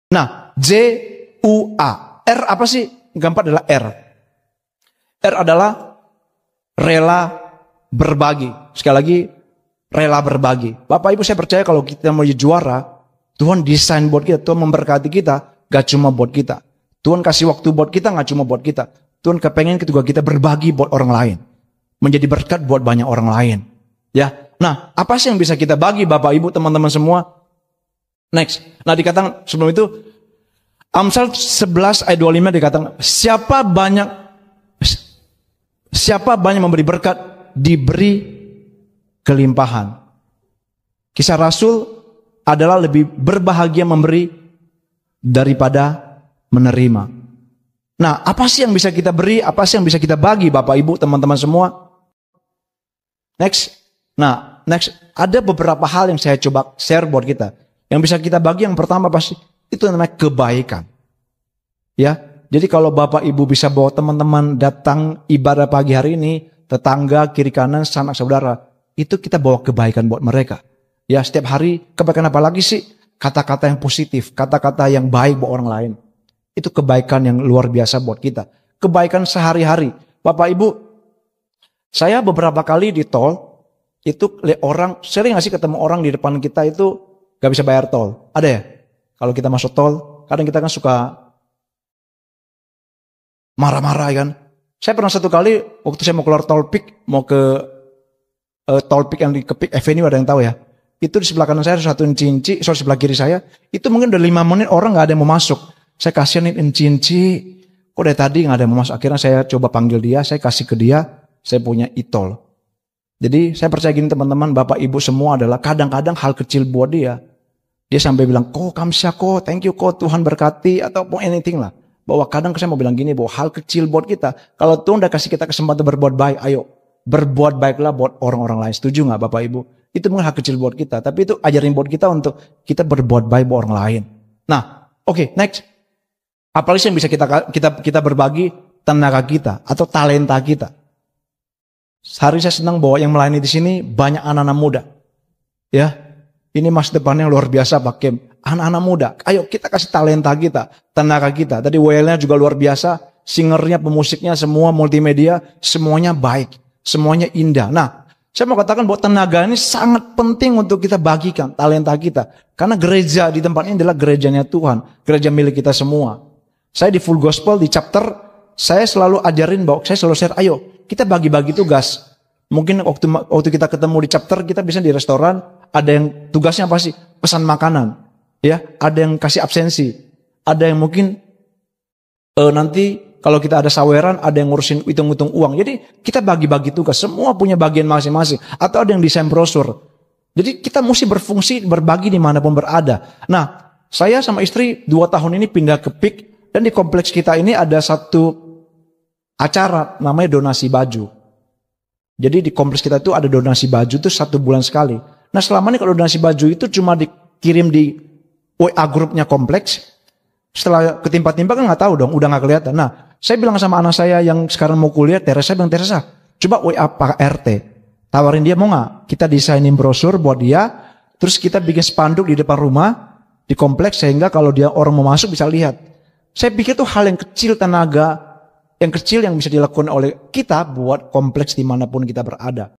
Nah, JUA. R apa sih? Yang keempat adalah R. R adalah rela berbagi. Sekali lagi, rela berbagi. Bapak Ibu, saya percaya kalau kita mau jadi juara, Tuhan desain buat kita, Tuhan memberkati kita, gak cuma buat kita. Tuhan kasih waktu buat kita, gak cuma buat kita. Tuhan kepengen juga kita berbagi buat orang lain. Menjadi berkat buat banyak orang lain. Ya, nah apa sih yang bisa kita bagi Bapak Ibu, teman-teman semua? Next. Nah dikatakan sebelum itu, Amsal 11 ayat 25 dikatakan, siapa banyak memberi berkat, diberi kelimpahan. Kisah Rasul adalah lebih berbahagia memberi daripada menerima. Nah, apa sih yang bisa kita beri? Apa sih yang bisa kita bagi Bapak Ibu, teman-teman semua? Next. Nah, next. Ada beberapa hal yang saya coba share buat kita. Yang bisa kita bagi yang pertama pasti itu namanya kebaikan. Ya, jadi kalau Bapak Ibu bisa bawa teman-teman datang ibadah pagi hari ini, tetangga, kiri kanan, sanak saudara, itu kita bawa kebaikan buat mereka. Ya, setiap hari kebaikan apa lagi sih? Kata-kata yang positif, kata-kata yang baik buat orang lain. Itu kebaikan yang luar biasa buat kita. Kebaikan sehari-hari. Bapak Ibu, saya beberapa kali di tol, itu orang, sering gak sih ketemu orang di depan kita itu gak bisa bayar tol? Ada ya? Kalau kita masuk tol, kadang kita kan suka marah-marah kan. Saya pernah satu kali, waktu saya mau keluar tol PIK, mau ke tol PIK yang di PIK Avenue, ada yang tahu ya? Itu di sebelah kanan saya ada satu inci, sorry sebelah kiri saya, itu mungkin udah 5 menit orang gak ada yang mau masuk. Saya kasihanin inci, kok dari tadi gak ada yang mau masuk. Akhirnya saya coba panggil dia, saya kasih ke dia, saya punya e-tol. Jadi saya percaya gini teman-teman, Bapak Ibu semua adalah kadang-kadang hal kecil buat dia. Dia sampai bilang, kok kamsya kok, thank you kok, Tuhan berkati, atau anything lah. Bahwa kadang saya mau bilang gini, bahwa hal kecil buat kita. Kalau Tuhan udah kasih kita kesempatan berbuat baik, ayo berbuat baiklah buat orang-orang lain. Setuju gak Bapak Ibu? Itu mungkin hal kecil buat kita. Tapi itu ajarin buat kita untuk kita berbuat baik buat orang lain. Nah, oke, next. Apalagi yang bisa kita berbagi tenaga kita atau talenta kita. Hari saya senang bahwa yang melayani di sini banyak anak-anak muda. Ya. Ini masa depannya luar biasa Pak Kim. Anak-anak muda, ayo kita kasih talenta kita, tenaga kita. Tadi WL-nya juga luar biasa, singernya, pemusiknya, semua multimedia, semuanya baik, semuanya indah. Nah, saya mau katakan bahwa tenaga ini sangat penting untuk kita bagikan talenta kita. Karena gereja di tempat ini adalah gerejanya Tuhan, gereja milik kita semua. Saya di Full Gospel, di chapter, saya selalu ajarin bahwa, saya selalu share, ayo kita bagi-bagi tugas. Mungkin waktu kita ketemu di chapter, kita bisa di restoran, ada yang tugasnya apa sih? Pesan makanan. Ya, ada yang kasih absensi. Ada yang mungkin nanti kalau kita ada saweran, ada yang ngurusin hitung-hitung uang. Jadi kita bagi-bagi tugas. Semua punya bagian masing-masing. Atau ada yang desain brosur. Jadi kita mesti berfungsi, berbagi dimanapun berada. Nah, saya sama istri 2 tahun ini pindah ke PIK. Dan di kompleks kita ini ada satu acara namanya donasi baju. Jadi di kompleks kita itu ada donasi baju itu 1 bulan sekali. Nah selama ini kalau donasi baju itu cuma dikirim di WA grupnya kompleks. Setelah ketimpa-timpa kan nggak tahu dong, udah nggak kelihatan. Nah saya bilang sama anak saya yang sekarang mau kuliah, Teresa, bilang Teresa, coba WA Pak RT. Tawarin dia mau nggak? Kita desainin brosur buat dia. Terus kita bikin spanduk di depan rumah, di kompleks. Sehingga kalau dia orang mau masuk bisa lihat. Saya pikir itu hal yang kecil tenaga. Yang kecil yang bisa dilakukan oleh kita buat kompleks dimanapun kita berada.